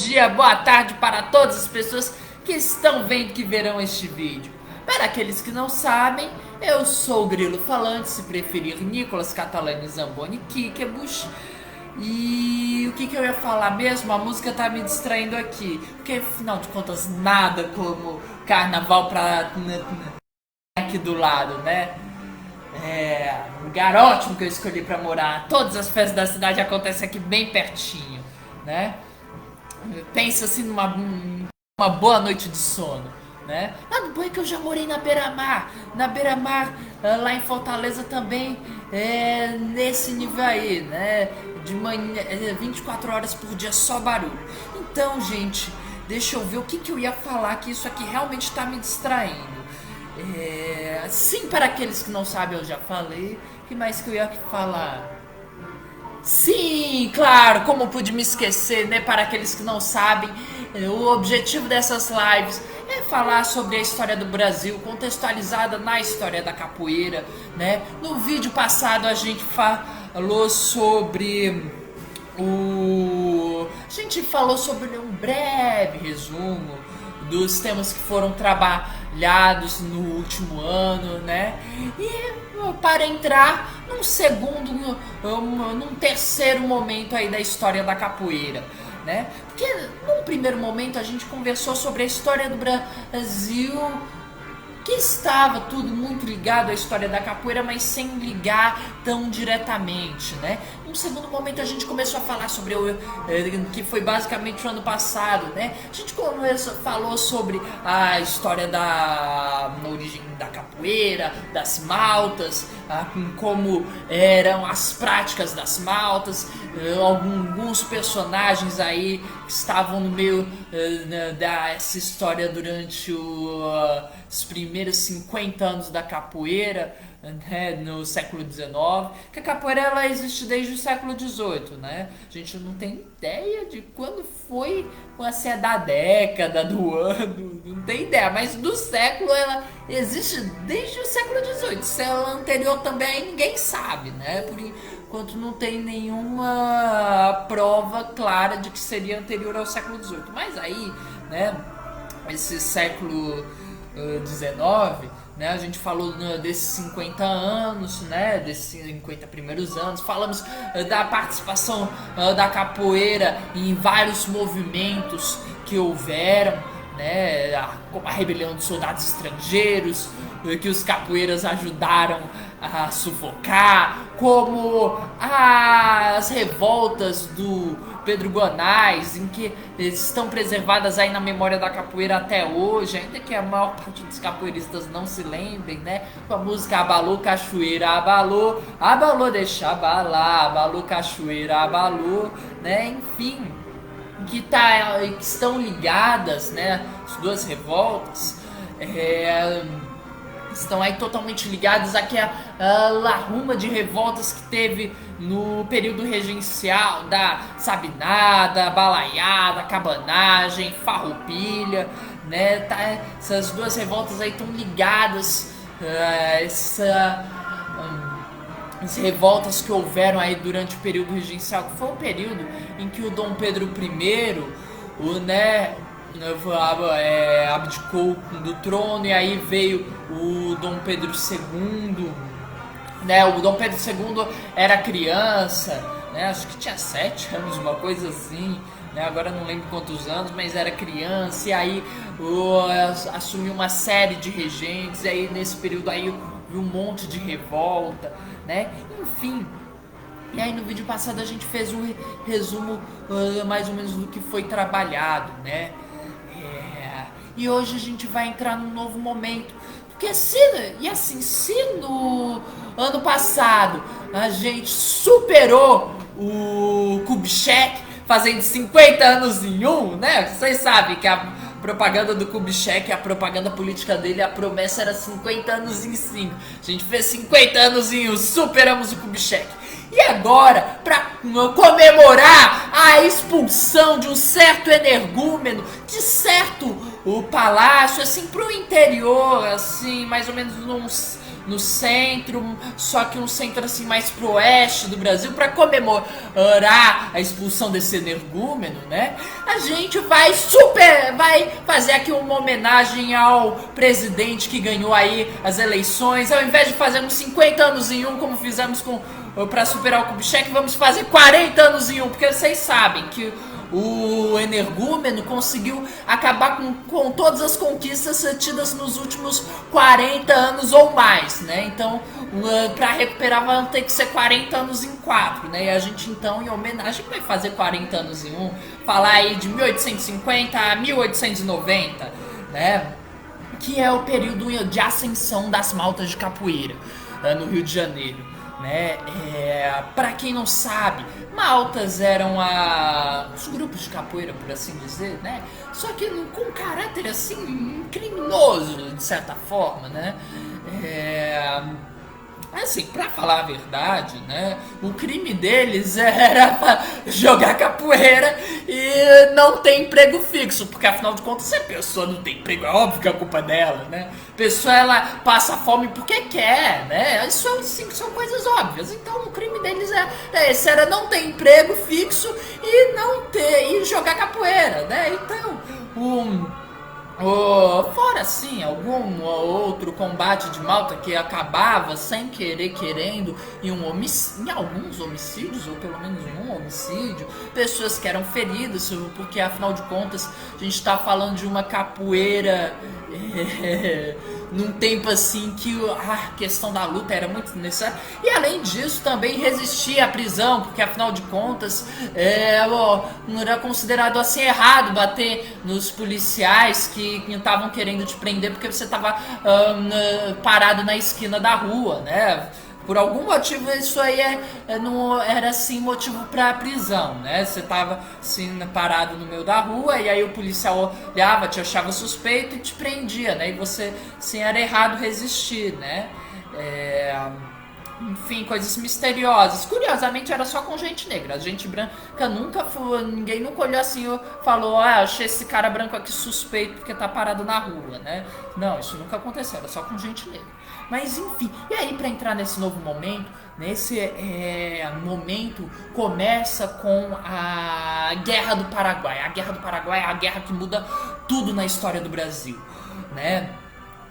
dia, boa tarde para todas as pessoas que estão vendo, que verão este vídeo. Para aqueles que não sabem, eu sou o Grilo Falante, se preferir Nicolas Catalani Zamboni Kikebush. E o que eu ia falar mesmo? A música tá me distraindo aqui, porque afinal de contas nada como carnaval pra aqui do lado, né? É um lugar ótimo que eu escolhi pra morar. Todas as festas da cidade acontecem aqui bem pertinho, né? Pensa assim uma boa noite de sono, né? Nada bom é que eu já morei na beira-mar. Na beira-mar, lá em Fortaleza também, nesse nível aí, né? De manhã, 24 horas por dia, só barulho. Então, gente, deixa eu ver o que eu ia falar, que isso aqui realmente tá me distraindo. Sim, para aqueles que não sabem, eu já falei. O que mais que eu ia falar? Sim, claro, como pude me esquecer, né? Para aqueles que não sabem, o objetivo dessas lives é falar sobre a história do Brasil, contextualizada na história da capoeira, né? No vídeo passado a gente falou sobre um breve resumo dos temas que foram trabalhados no último ano, né? E para entrar num terceiro momento aí da história da capoeira, né? Porque num primeiro momento a gente conversou sobre a história do Brasil, que estava tudo muito ligado à história da capoeira, mas sem ligar tão diretamente, né? Num segundo momento a gente começou a falar sobre o que foi basicamente o ano passado, né? A gente falou sobre a história da origem da capoeira, das maltas, como eram as práticas das maltas, alguns personagens aí que estavam no meio dessa história durante os primeiros 50 anos da capoeira, né, no século XIX, que a capoeira ela existe desde o século XVIII, né? A gente não tem ideia de quando foi, se é da década, do ano, não tem ideia, mas do século ela existe desde o século XVIII. Se ela é anterior também ninguém sabe, né? Por enquanto não tem nenhuma prova clara de que seria anterior ao século XVIII. Mas aí, né, esse século XIX, né, a gente falou desses 50 anos, né, desses 50 primeiros anos, falamos da participação da capoeira em vários movimentos que houveram, né, como a rebelião dos soldados estrangeiros, que os capoeiras ajudaram a sufocar, como as revoltas do Pedro Guanais, em que estão preservadas aí na memória da capoeira até hoje, ainda que a maior parte dos capoeiristas não se lembrem, né? Com a música Abalou Cachoeira, abalou, abalou, deixa abalar, abalou Cachoeira, abalou, né? Enfim, que estão ligadas, né? As duas revoltas estão aí totalmente ligados àquela larruma de revoltas que teve no período regencial da sabinada, balaiada, cabanagem, farroupilha, né? Essas duas revoltas aí estão ligadas as revoltas que houveram aí durante o período regencial, que foi o período em que o Dom Pedro I, abdicou do trono, e aí veio o Dom Pedro II, né? O Dom Pedro II era criança, né? Acho que tinha 7 anos, uma coisa assim, né? Agora não lembro quantos anos, mas era criança, e aí assumiu uma série de regentes, e aí nesse período aí viu um monte de revolta, né? Enfim. E aí no vídeo passado a gente fez um resumo mais ou menos do que foi trabalhado, né? E hoje a gente vai entrar num novo momento. Porque se no ano passado a gente superou o Kubitschek, fazendo 50 anos em um, né? Vocês sabem que a propaganda do Kubitschek, a propaganda política dele, a promessa era 50 anos em 5. A gente fez 50 anos em um, superamos o Kubitschek. E agora, para comemorar a expulsão de um certo energúmeno, de certo o palácio, assim, pro interior, assim, mais ou menos no centro, só que um centro assim mais pro oeste do Brasil, para comemorar a expulsão desse energúmeno, né? A gente vai fazer aqui uma homenagem ao presidente que ganhou aí as eleições. Ao invés de fazermos 50 anos em um, como fizemos para superar o Kubitschek, vamos fazer 40 anos em um, porque vocês sabem que o energúmeno conseguiu acabar com todas as conquistas tidas nos últimos 40 anos ou mais, né? Então, para recuperar vão ter que ser 40 anos em 4, né? E a gente então, em homenagem, vai fazer 40 anos em um, falar aí de 1850 a 1890, né? Que é o período de ascensão das maltas de capoeira no Rio de Janeiro, né? Para quem não sabe, maltas eram os grupos de capoeira, por assim dizer, né? Só que com caráter assim criminoso, de certa forma, né? Assim, pra falar a verdade, né? O crime deles era jogar capoeira e não ter emprego fixo, porque afinal de contas, se a pessoa não tem emprego, é óbvio que a culpa é dela, né? A pessoa, ela passa fome porque quer, né? Isso assim, são coisas óbvias. Então, o crime deles esse, era não ter emprego fixo e jogar capoeira, né? Então, fora assim, algum outro combate de malta que acabava sem querer querendo em alguns homicídios, ou pelo menos em um homicídio, pessoas que eram feridas, porque afinal de contas a gente está falando de uma capoeira num tempo assim que a questão da luta era muito necessária, e além disso também resistir à prisão, porque afinal de contas não era considerado assim errado bater nos policiais que estavam querendo te prender porque você estava parado na esquina da rua, né? Por algum motivo isso aí não era assim motivo para prisão, né? Você tava assim parado no meio da rua e aí o policial olhava, te achava suspeito e te prendia, né? E você assim, era errado resistir, né? Enfim, coisas misteriosas. Curiosamente era só com gente negra. A gente branca ninguém nunca olhou assim e falou, achei esse cara branco aqui suspeito porque tá parado na rua, né? Não, isso nunca aconteceu, era só com gente negra. Mas enfim, e aí pra entrar nesse novo momento, nesse momento começa com a Guerra do Paraguai. A Guerra do Paraguai é a guerra que muda tudo na história do Brasil, né?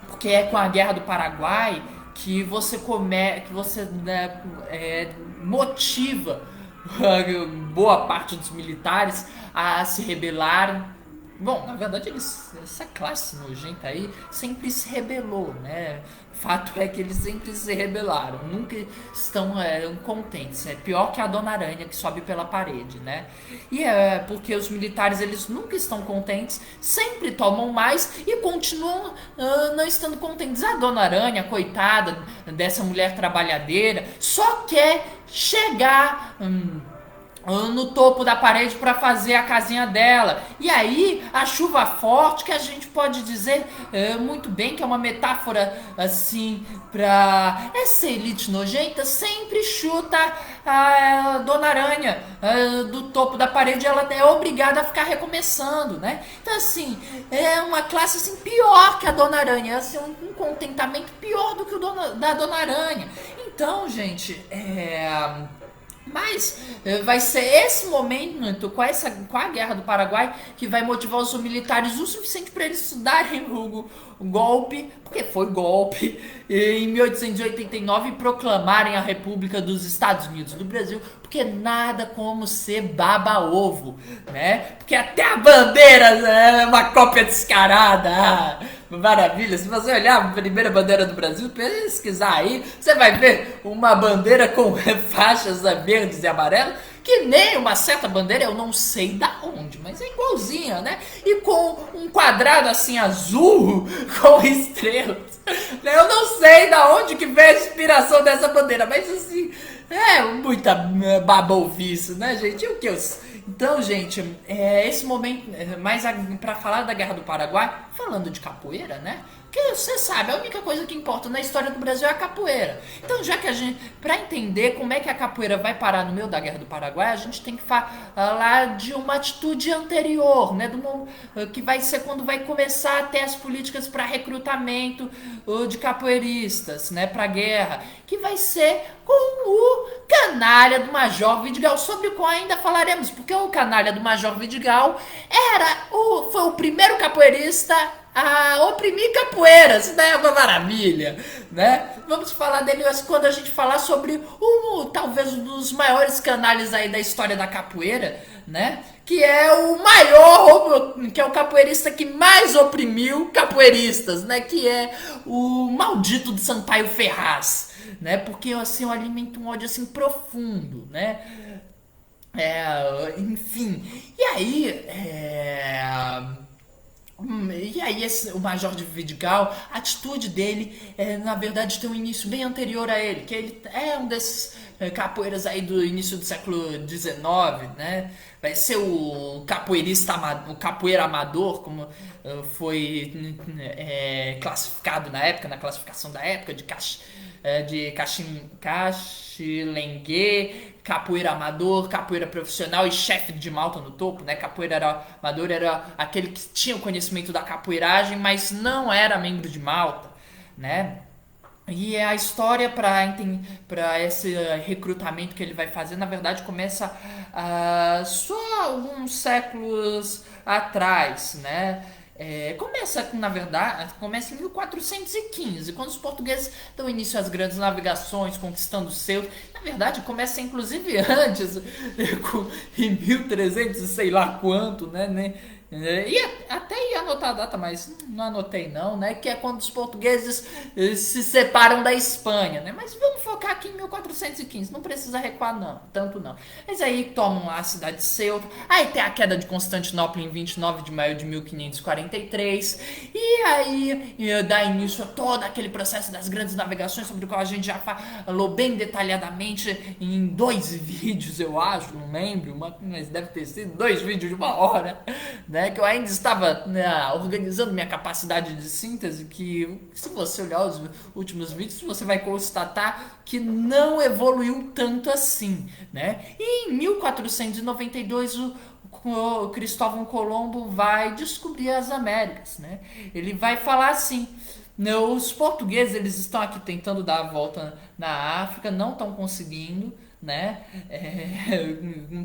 Porque é com a Guerra do Paraguai que você motiva boa parte dos militares a se rebelarem. Bom, na verdade essa classe nojenta aí sempre se rebelou, né? Fato é que eles sempre se rebelaram, nunca estão contentes. É pior que a Dona Aranha que sobe pela parede, né? E é porque os militares eles nunca estão contentes, sempre tomam mais e continuam não estando contentes. A Dona Aranha, coitada dessa mulher trabalhadeira, só quer chegar no topo da parede para fazer a casinha dela. E aí a chuva forte, que a gente pode dizer muito bem que é uma metáfora assim para essa elite nojenta, sempre chuta a Dona Aranha do topo da parede. Ela é obrigada a ficar recomeçando, né? Então assim, é uma classe assim pior que a Dona Aranha, assim, um contentamento pior do que o da Dona Aranha. Então, gente, mas vai ser esse momento com a Guerra do Paraguai que vai motivar os militares o suficiente para eles darem o golpe, porque foi golpe, em 1889 e proclamarem a República dos Estados Unidos do Brasil, porque nada como ser baba-ovo, né? Porque até a bandeira é uma cópia descarada. Maravilha, se você olhar a primeira bandeira do Brasil, pesquisar aí, você vai ver uma bandeira com faixas verdes e amarelas, que nem uma certa bandeira, eu não sei da onde, mas é igualzinha, né? E com um quadrado assim azul, com estrelas. Eu não sei da onde que veio a inspiração dessa bandeira, mas assim, é muita babovice, né, gente? E o Então, gente, esse momento, mais para falar da Guerra do Paraguai, falando de capoeira, né? Porque você sabe, a única coisa que importa na história do Brasil é a capoeira. Então, já que a gente, para entender como é que a capoeira vai parar no meio da Guerra do Paraguai, a gente tem que falar de uma atitude anterior, né? Que vai ser quando vai começar a ter as políticas para recrutamento de capoeiristas, né? Para a guerra, que vai ser com o canalha do Major Vidigal, sobre o qual ainda falaremos, porque o canalha do Major Vidigal foi o primeiro capoeirista a oprimir capoeiras, né? É uma maravilha, né? Vamos falar dele quando a gente falar sobre talvez um dos maiores canalhas aí da história da capoeira, né? Que é o maior, que é o capoeirista que mais oprimiu capoeiristas, né? Que é o maldito de Sampaio Ferraz, né? Porque assim, eu alimento um ódio assim profundo, né? Enfim, e aí, o Major de Vidigal, a atitude dele, na verdade, tem um início bem anterior a ele, que ele é um desses capoeiras aí do início do século XIX, né? Vai ser o capoeirista, o capoeira amador, como foi classificado na época, na classificação da época, de caxilengue, capoeira amador, capoeira profissional e chefe de malta no topo, né? Capoeira amador era aquele que tinha o conhecimento da capoeiragem, mas não era membro de malta, né? E a história para esse recrutamento que ele vai fazer, na verdade, começa só alguns séculos atrás, né? Começa em 1415, quando os portugueses dão início às grandes navegações, conquistando os seus. Na verdade, começa inclusive antes, em 1300 e sei lá quanto, né? E até ia anotar a data, mas não anotei não, né? Que é quando os portugueses se separam da Espanha, né? Mas vamos focar aqui em 1415, não precisa recuar não, tanto não. Mas aí tomam a cidade de Ceuta, aí tem a queda de Constantinopla em 29 de maio de 1543, e aí dá início a todo aquele processo das grandes navegações, sobre o qual a gente já falou bem detalhadamente em 2 vídeos, eu acho, não lembro, mas deve ter sido 2 vídeos de 1 hora, né? Que eu ainda estava organizando minha capacidade de síntese, que se você olhar os últimos vídeos, você vai constatar que não evoluiu tanto assim, né? E em 1492 o Cristóvão Colombo vai descobrir as Américas, né? Ele vai falar assim: os portugueses, eles estão aqui tentando dar a volta na África, não estão conseguindo, né?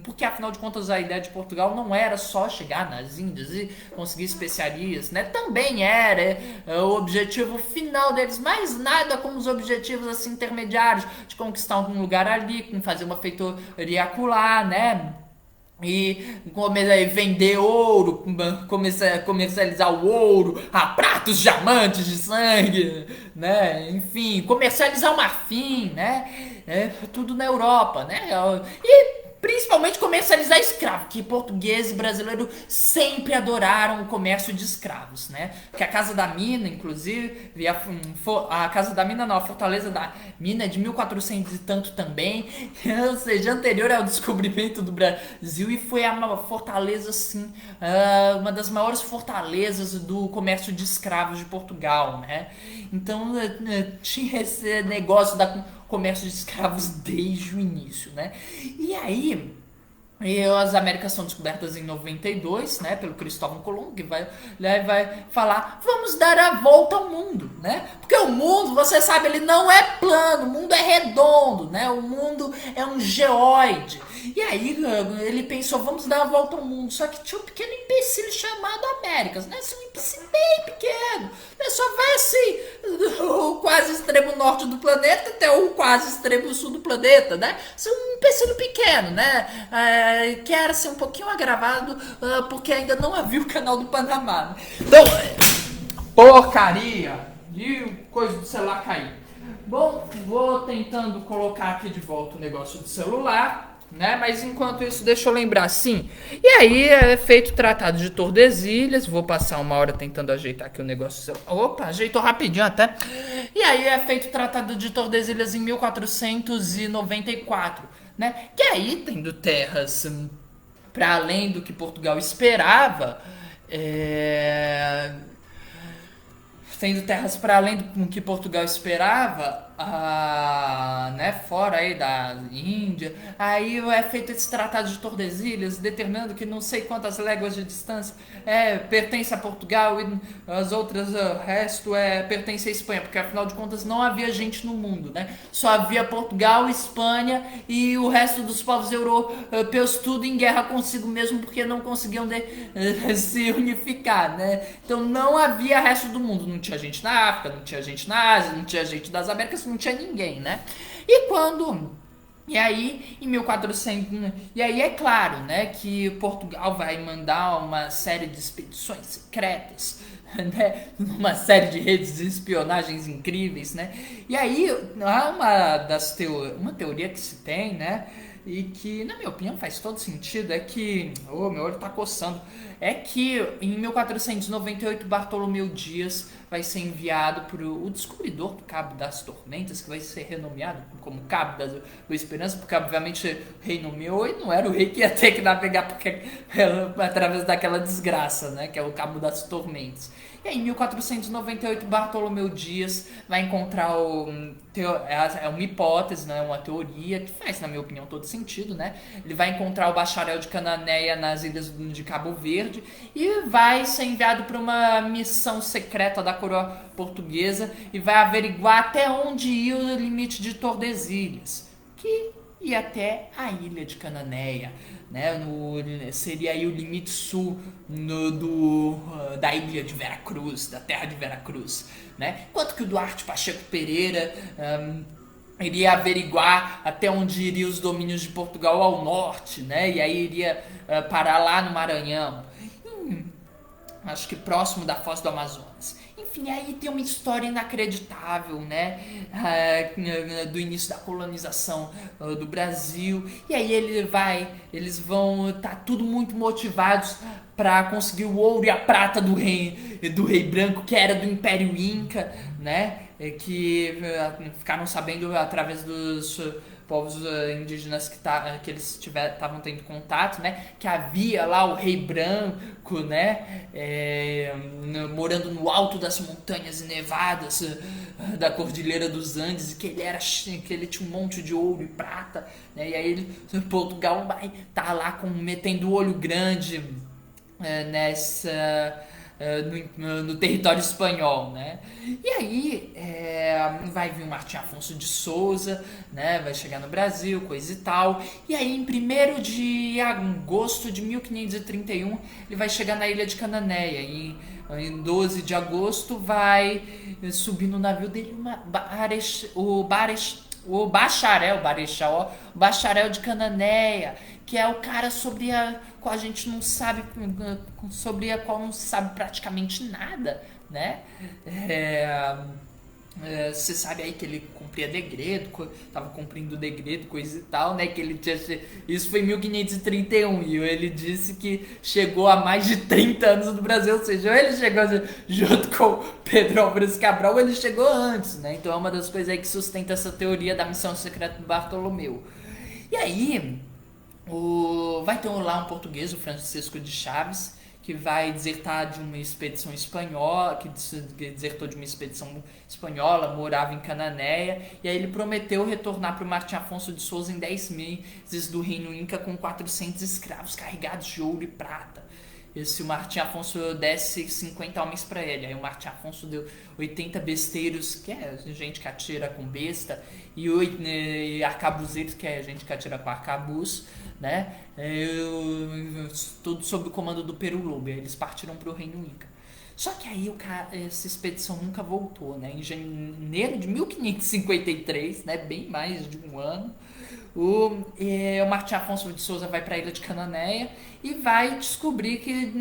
Porque afinal de contas a ideia de Portugal não era só chegar nas Índias e conseguir especiarias, né? Também era o objetivo final deles, mas nada como os objetivos assim intermediários de conquistar algum lugar ali, fazer uma feitoria acolá, né? E vender ouro, comercializar o ouro a pratos diamantes de sangue, né? Enfim, comercializar o marfim, né? Tudo na Europa, né? E principalmente comercializar escravo, que português e brasileiro sempre adoraram o comércio de escravos, né? Que a Casa da Mina, inclusive, a Casa da Mina não, a Fortaleza da Mina é de 1400 e tanto também, ou seja, anterior ao descobrimento do Brasil, e foi uma fortaleza, assim, uma das maiores fortalezas do comércio de escravos de Portugal, né? Então, tinha esse negócio da comércio de escravos desde o início, né? E aí, as Américas são descobertas em 92, né, pelo Cristóvão Colombo, que vai falar: vamos dar a volta ao mundo, né? Porque o mundo, você sabe, ele não é plano, o mundo é redondo, né? O mundo é um geóide. E aí ele pensou: vamos dar a volta ao mundo. Só que tinha um pequeno empecilho chamado Américas, né? Assim, um empecilho bem pequeno, né? Só vai assim do quase extremo norte do planeta até o quase extremo sul do planeta, né? Assim, um empecilho pequeno, né? Que era assim um pouquinho agravado porque ainda não havia o canal do Panamá, né? Então, porcaria de coisa do celular cair. Bom, vou tentando colocar aqui de volta o negócio do celular, né? Mas enquanto isso, deixa eu lembrar assim. E aí é feito o Tratado de Tordesilhas. Vou passar 1 hora tentando ajeitar aqui o negócio. Opa, ajeitou rapidinho até. E aí é feito o Tratado de Tordesilhas em 1494, né? Que aí, tendo terras para além do que Portugal esperava, tendo terras para além do que Portugal esperava, né, fora aí da Índia, aí é feito esse tratado de Tordesilhas, determinando que não sei quantas léguas de distância pertence a Portugal e as outras, o resto pertence à Espanha, porque afinal de contas não havia gente no mundo, né? Só havia Portugal, Espanha e o resto dos povos europeus tudo em guerra consigo mesmo, porque não conseguiam se unificar, né? Então não havia resto do mundo, não tinha gente na África, não tinha gente na Ásia, não tinha gente das Américas, não tinha ninguém, né? E aí, em 1400, e aí é claro, né, que Portugal vai mandar uma série de expedições secretas, né, uma série de redes de espionagens incríveis, né? E aí, há uma teoria que se tem, né, e que, na minha opinião, faz todo sentido, é que, meu olho tá coçando, é que em 1498 Bartolomeu Dias vai ser enviado por o descobridor do Cabo das Tormentas, que vai ser renomeado como Cabo da Esperança, porque obviamente o rei nomeou e não era o rei que ia ter que navegar através daquela desgraça, né, que é o Cabo das Tormentas. E aí, em 1498, Bartolomeu Dias vai encontrar uma hipótese, né, uma teoria que faz, na minha opinião, todo sentido, né? Ele vai encontrar o bacharel de Cananéia nas ilhas de Cabo Verde e vai ser enviado para uma missão secreta da coroa portuguesa e vai averiguar até onde ia o limite de Tordesilhas, que ia até a ilha de Cananéia, né? Seria aí o limite sul da ilha de Veracruz, da terra de Veracruz, né? Enquanto que o Duarte Pacheco Pereira iria averiguar até onde iriam os domínios de Portugal ao norte, né? E aí iria parar lá no Maranhão, acho que próximo da Foz do Amazonas. Enfim, aí tem uma história inacreditável, né, do início da colonização do Brasil. E aí eles vão estar tudo muito motivados para conseguir o ouro e a prata do rei branco, que era do Império Inca, né, que ficaram sabendo através dos povos indígenas que eles estavam tendo contato, né, que havia lá o rei branco, né, morando no alto das montanhas nevadas da Cordilheira dos Andes, e que ele tinha um monte de ouro e prata, né, e aí Portugal vai estar lá metendo o olho grande no território espanhol, né? E aí vai vir o Martim Afonso de Souza, né? Vai chegar no Brasil, coisa e tal. E aí em 1º de agosto de 1531 ele vai chegar na ilha de Cananéia. E em 12 de agosto vai subir no navio dele o bacharel de Cananéia, que é o cara sobre a qual a gente não sabe, sobre a qual não se sabe praticamente nada, né? Você sabe aí que ele cumpria degredo, tava cumprindo degredo, coisa e tal, né? Que ele tinha, isso foi em 1531 e ele disse que chegou a mais de 30 anos no Brasil, ou seja, ou ele chegou junto com Pedro Álvares Cabral ou ele chegou antes, né? Então é uma das coisas aí que sustenta essa teoria da missão secreta do Bartolomeu. E aí vai ter lá um português, o Francisco de Chaves, que vai desertar de uma expedição espanhola, que desertou de uma expedição espanhola, morava em Cananéia, e aí ele prometeu retornar para o Martim Afonso de Souza em 10 meses do Reino Inca com 400 escravos carregados de ouro e prata. Se o Martim Afonso desse 50 homens para ele, aí o Martim Afonso deu 80 besteiros, que é gente que atira com besta, e arcabuzeiros, que é gente que atira com arcabuz, né? Tudo sob o comando do Peru Lobo. Eles partiram para o Reino Inca. Só que aí essa expedição nunca voltou, né? Em janeiro de 1553, né? Bem mais de um ano, o Martim Afonso de Souza vai para a ilha de Cananéia e vai descobrir que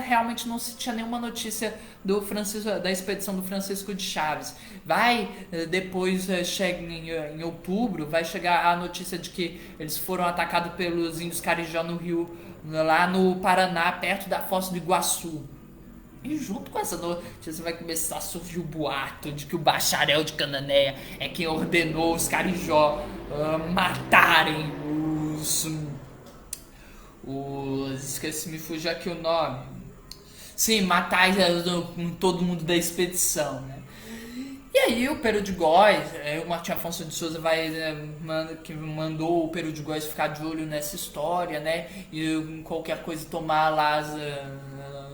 realmente não se tinha nenhuma notícia da expedição do Francisco de Chaves. Depois, chega em outubro, vai chegar a notícia de que eles foram atacados pelos índios Carijó no Rio, lá no Paraná, perto da Foz do Iguaçu. E junto com essa notícia vai começar a surgir o boato de que o bacharel de Cananéia é quem ordenou os Carijó matarem Esqueci, me fugiu aqui o nome. Sim, matar todo mundo da expedição, né? E aí o Peru de Góis, o Martim Afonso de Souza que mandou o Peru de Góis ficar de olho nessa história, né? E qualquer coisa tomar lá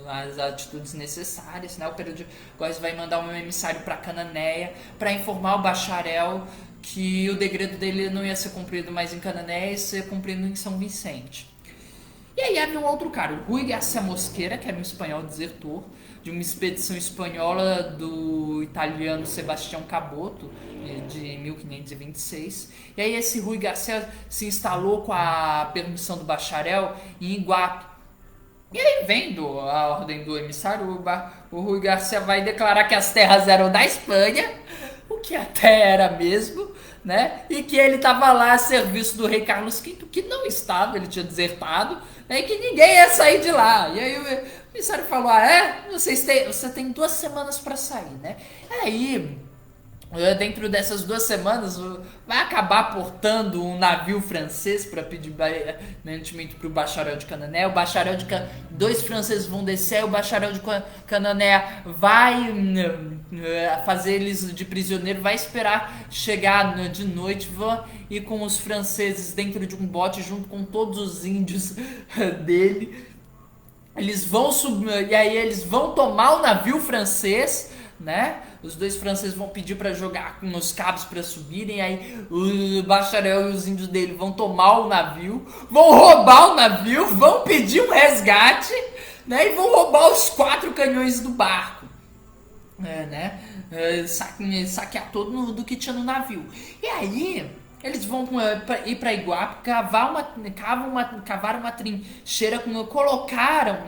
as atitudes necessárias, né? O Peru de Góis vai mandar um emissário para Cananéia para informar o bacharel que o degredo dele não ia ser cumprido mais em Cananéia, ia ser cumprido em São Vicente. E aí havia um outro cara, o Rui Garcia Mosquera, que era um espanhol desertor, de uma expedição espanhola do italiano Sebastião Caboto, de 1526. E aí esse Rui Garcia se instalou com a permissão do bacharel em Iguape. E aí, vendo a ordem do emissário, o Rui Garcia vai declarar que as terras eram da Espanha, o que até era mesmo, né? E que ele estava lá a serviço do rei Carlos V, que não estava, ele tinha desertado, né? E que ninguém ia sair de lá. E aí o emissário falou: você tem 2 semanas para sair, né? Aí, dentro dessas 2 semanas, vai acabar portando um navio francês para pedir mantimento para o bacharel de Cananéia. O bacharel de dois franceses vão descer, o bacharel de Cananéia vai fazer eles de prisioneiro, vai esperar chegar de noite, vão ir com os franceses dentro de um bote junto com todos os índios dele. Eles vão subir, e aí eles vão tomar o navio francês, né? Os 2 franceses vão pedir para jogar com os cabos para subirem, aí o bacharel e os índios dele vão tomar o navio, vão roubar o navio, vão pedir um resgate, né? E vão roubar os 4 canhões do barco, né? Saquear todo mundo que tinha no navio. E aí eles vão ir para Iguape, cavaram uma trincheira, colocaram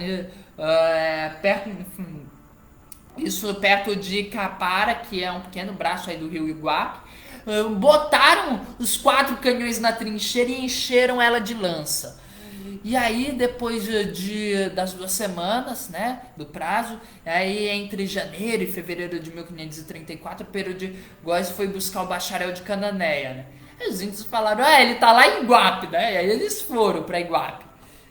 perto de Capara, que é um pequeno braço aí do rio Iguape. Botaram os 4 canhões na trincheira e encheram ela de lança. E aí, depois das 2 semanas, né, do prazo, aí entre janeiro e fevereiro de 1534, o Peru de Góis foi buscar o bacharel de Cananéia, né? Aí os índios falaram: ele tá lá em Iguape, né? E aí eles foram pra Iguape.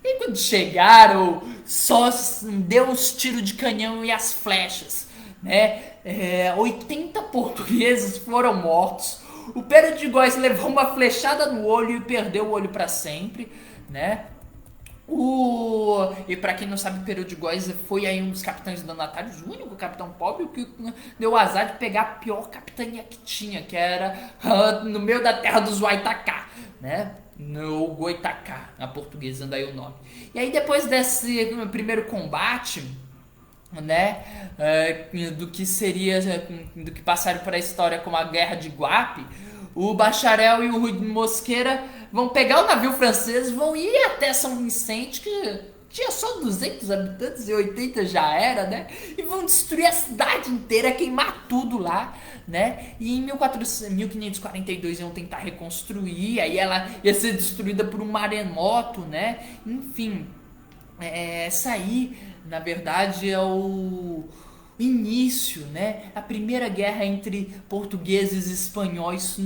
E quando chegaram, só deu os tiros de canhão e as flechas, né? 80 portugueses foram mortos. O Peru de Góis levou uma flechada no olho e perdeu o olho para sempre, né? E pra quem não sabe, Peru de Góis foi aí um dos capitães donatários, o único capitão pobre que deu o azar de pegar a pior capitania que tinha, que era no meio da terra dos Waitacá, né? No Goitacá, na portuguesando aí o nome. E aí, depois desse primeiro combate, né, do que passaram para a história como a Guerra de Iguape, o bacharel e o Rui Mosquera vão pegar o navio francês, vão ir até São Vicente, que tinha só 200 habitantes e 80 já era, né? E vão destruir a cidade inteira, queimar tudo lá, né? E em 1542 iam tentar reconstruir, aí ela ia ser destruída por um maremoto, né? Enfim, essa aí, na verdade, é o início, né? A primeira guerra entre portugueses e espanhóis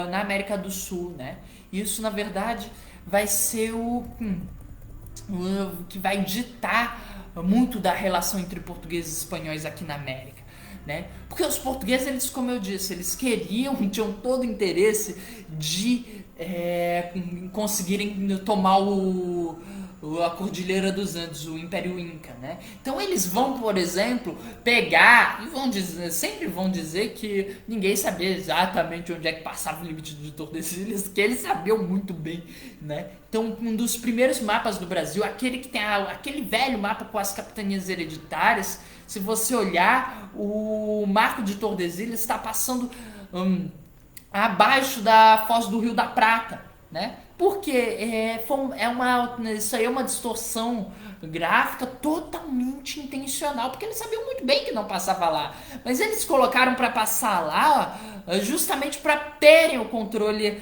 na América do Sul, né? Isso, na verdade, vai ser o que vai ditar muito da relação entre portugueses e espanhóis aqui na América, né? Porque os portugueses, eles, como eu disse, eles tinham todo o interesse de conseguirem tomar a Cordilheira dos Andes, o Império Inca, né? Então eles vão, por exemplo, pegar e sempre vão dizer que ninguém sabia exatamente onde é que passava o limite de Tordesilhas, que eles sabiam muito bem, né? Então, um dos primeiros mapas do Brasil, aquele que tem aquele velho mapa com as capitanias hereditárias, se você olhar, o Marco de Tordesilhas está passando abaixo da Foz do Rio da Prata, né? Porque isso aí é uma distorção gráfica totalmente intencional, porque eles sabiam muito bem que não passava lá, mas eles colocaram para passar lá justamente para terem o controle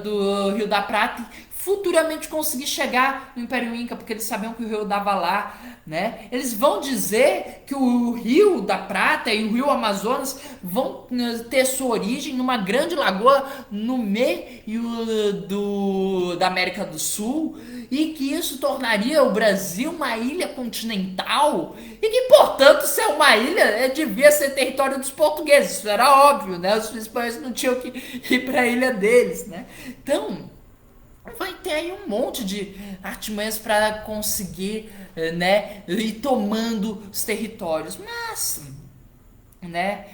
do Rio da Prata, futuramente conseguir chegar no Império Inca, porque eles sabiam que o rio dava lá, né? Eles vão dizer que o Rio da Prata e o Rio Amazonas vão ter sua origem numa grande lagoa no meio da América do Sul, e que isso tornaria o Brasil uma ilha continental, e que, portanto, ser uma ilha devia ser território dos portugueses. Isso era óbvio, né? Os espanhóis não tinham que ir para a ilha deles, né? Então, vai ter aí um monte de artimanhas para conseguir, né, ir tomando os territórios. Mas, né,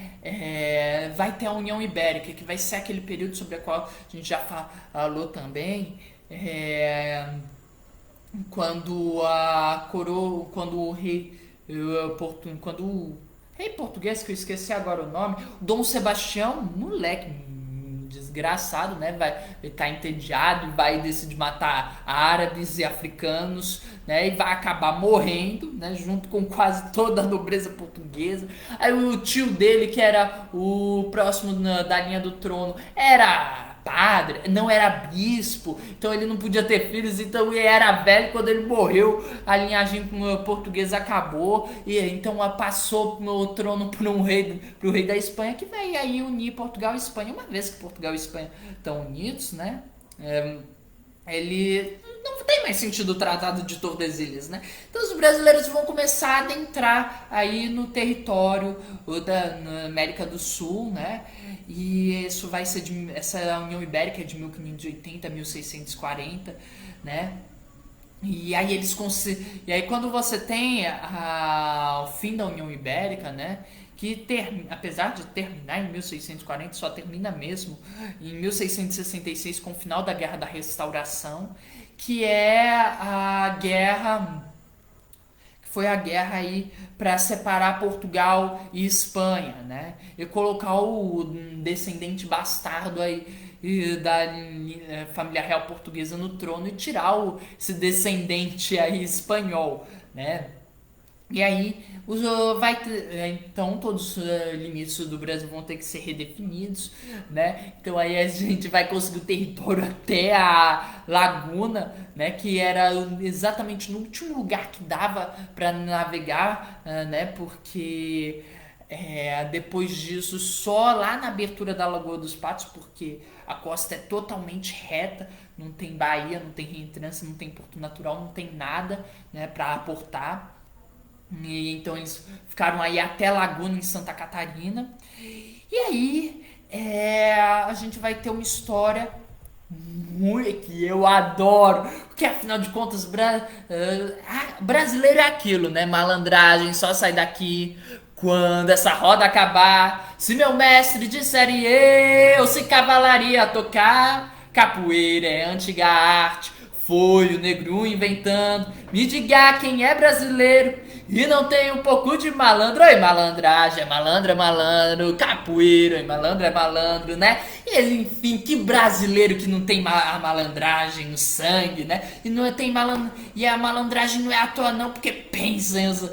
vai ter a União Ibérica, que vai ser aquele período sobre o qual a gente já falou também, quando a coroa, quando o rei, quando o rei português, que eu esqueci agora o nome, Dom Sebastião, moleque desgraçado, né, vai estar entediado, vai decidir matar árabes e africanos, né, e vai acabar morrendo, né, junto com quase toda a nobreza portuguesa. Aí o tio dele, que era o próximo da linha do trono, era padre, não era bispo, então ele não podia ter filhos, então ele era velho. Quando ele morreu, a linhagem portuguesa acabou, e então passou o trono pro rei da Espanha, que vai aí unir Portugal e Espanha. Uma vez que Portugal e Espanha estão unidos, né, ele não tem mais sentido o Tratado de Tordesilhas, né? Então os brasileiros vão começar a adentrar aí no território na América do Sul, né? E isso vai ser essa União Ibérica é de 1580 a 1640, né? E aí quando você tem o fim da União Ibérica, né, que apesar de terminar em 1640, só termina mesmo em 1666 com o final da Guerra da Restauração, que é a guerra que foi a guerra aí para separar Portugal e Espanha, né? E colocar o descendente bastardo aí da família real portuguesa no trono, e tirar esse descendente aí espanhol, né? E aí então todos os limites do Brasil vão ter que ser redefinidos, né? Então aí a gente vai conseguir o território até a Laguna, né? Que era exatamente no último lugar que dava para navegar, né? Porque depois disso, só lá na abertura da Lagoa dos Patos, porque a costa é totalmente reta, não tem baía, não tem reentrância, não tem porto natural, não tem nada, né, para aportar. E então eles ficaram aí até Laguna, em Santa Catarina. E aí a gente vai ter uma história que eu adoro, porque afinal de contas brasileiro é aquilo, né? Malandragem, só sai daqui quando essa roda acabar. Se meu mestre disser eu, se cavalaria tocar, capoeira é antiga arte, foi o negro inventando. Me diga quem é brasileiro e não tem um pouco de malandro. Oi, malandragem, é malandro é malandro, capoeira, oi, malandro é malandro, né? E enfim, que brasileiro que não tem a malandragem no sangue, né? E não tem e a malandragem não é à toa não, porque pensem os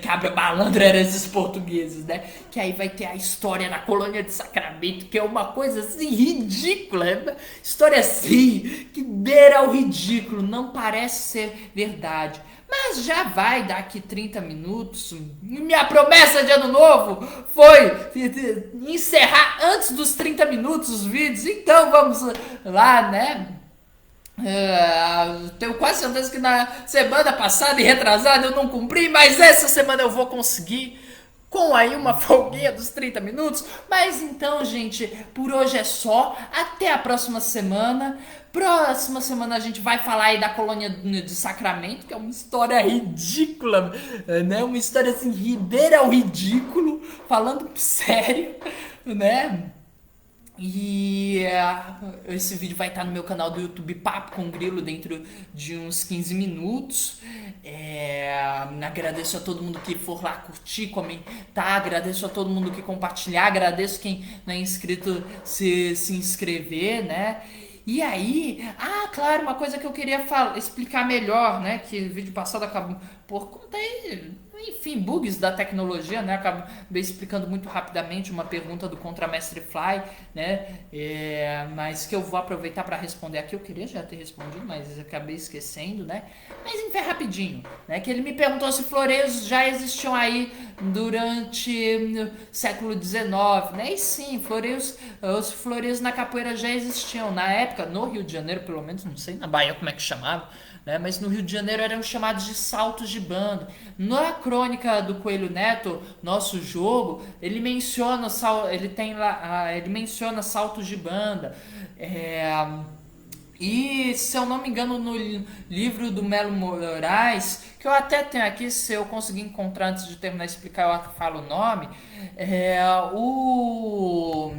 cabra malandro eram esses portugueses, né? Que aí vai ter a história na colônia de Sacramento, que é uma coisa assim ridícula, história assim que beira o ridículo, não parece ser verdade. Mas já vai daqui 30 minutos. Minha promessa de ano novo foi encerrar antes dos 30 minutos os vídeos. Então vamos lá, né? Tenho quase certeza que na semana passada e retrasada eu não cumpri, mas essa semana eu vou conseguir, com aí uma folguinha dos 30 minutos. Mas então, gente, por hoje é só. Até a próxima semana. Próxima semana a gente vai falar aí da colônia de Sacramento, que é uma história ridícula, né? Uma história assim, beira ao ridículo, falando sério, né? E esse vídeo vai estar no meu canal do YouTube, Papo com Grilo, dentro de uns 15 minutos. Agradeço a todo mundo que for lá curtir, comentar, agradeço a todo mundo que compartilhar, agradeço quem não é inscrito se inscrever, né? E aí, claro, uma coisa que eu queria explicar melhor, né? Que o vídeo passado acabou por conta aí, enfim, bugs da tecnologia, né? Acabei explicando muito rapidamente uma pergunta do Contramestre Fly, né? Mas que eu vou aproveitar para responder aqui. Eu queria já ter respondido, mas acabei esquecendo, né? Mas enfim, rapidinho, né? Que ele me perguntou se floreios já existiam aí durante o século XIX, né? E sim, os floreios na capoeira já existiam. Na época, no Rio de Janeiro, pelo menos, não sei na Bahia como é que chamava, né? Mas no Rio de Janeiro eram chamados de saltos de banda. Na crônica do Coelho Neto, nosso jogo, ele menciona ele tem lá, ele menciona saltos de banda. É, e se eu não me engano, no livro do Melo Moraes, que eu até tenho aqui, se eu conseguir encontrar antes de terminar de explicar, eu falo o nome. é, o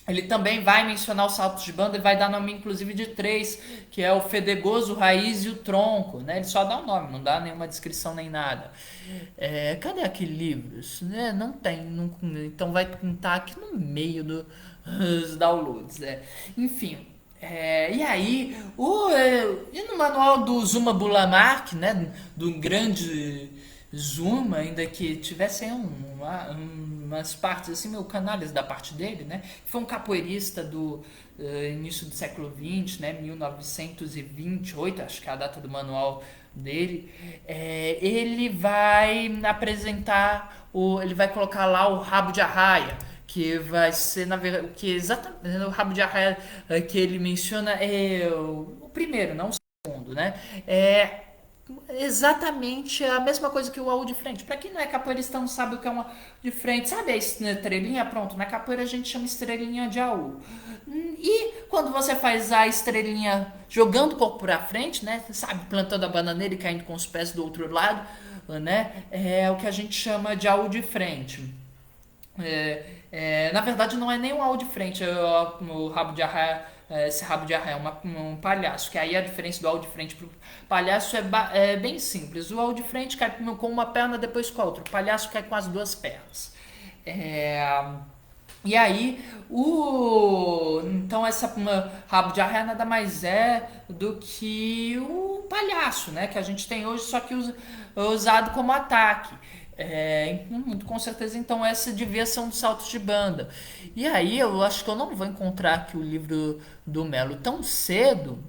Ele também vai mencionar os saltos de banda e vai dar nome inclusive de três, que é o fedegoso, o raiz e o tronco, né? Ele só dá o nome, não dá nenhuma descrição nem nada. Cadê aquele livro? Isso, né? Não tem, então vai estar aqui no meio dos downloads. Enfim, e aí, e no manual do Zuma Bulamark, né, do grande Zuma, ainda que tivesse aí umas partes assim, meio canalhas da parte dele, né, foi um capoeirista do início do século XX, né, 1928, acho que é a data do manual dele. Ele vai apresentar, ele vai colocar lá o rabo de arraia, que vai ser, na verdade, que exatamente o rabo de arraia que ele menciona é o primeiro, não o segundo, né? É exatamente a mesma coisa que o AU de frente. Para quem não é capoeirista não sabe o que é uma de frente, sabe a estrelinha? Pronto, na capoeira a gente chama estrelinha de AU. E quando você faz a estrelinha jogando o corpo para frente, né? Sabe, plantando a bananeira e caindo com os pés do outro lado, né? É o que a gente chama de AU de frente. Na verdade, não é nem um áudio de frente, o rabo de arraia, esse rabo de arraia é um palhaço, que aí a diferença do áudio de frente pro palhaço é bem simples. O áudio de frente cai com uma perna, depois com a outra. O palhaço cai com as duas pernas. É, e aí, então essa rabo de arraia nada mais é do que o palhaço, né, que a gente tem hoje, só que usado como ataque. Muito com certeza, então essa devia ser um dos saltos de banda. E aí eu acho que eu não vou encontrar aqui o livro do Melo tão cedo,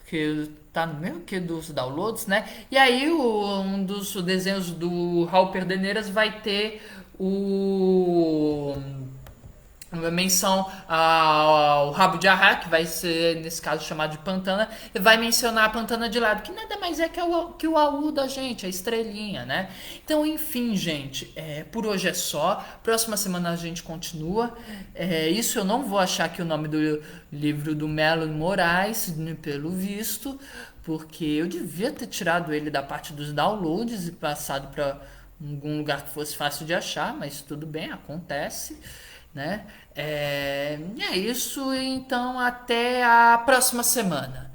que tá no mesmo que dos downloads, né? E aí um dos desenhos do Raul Perdeneiras vai ter o menção ao rabo de arraia, que vai ser, nesse caso, chamado de Pantana, e vai mencionar a Pantana de lado, que nada mais é que o AU da gente, a estrelinha, né? Então, enfim, gente, por hoje é só. Próxima semana a gente continua. Isso eu não vou achar aqui o nome do livro do Melo Moraes, pelo visto, porque eu devia ter tirado ele da parte dos downloads e passado para algum lugar que fosse fácil de achar, mas tudo bem, acontece, né? É isso, então até a próxima semana.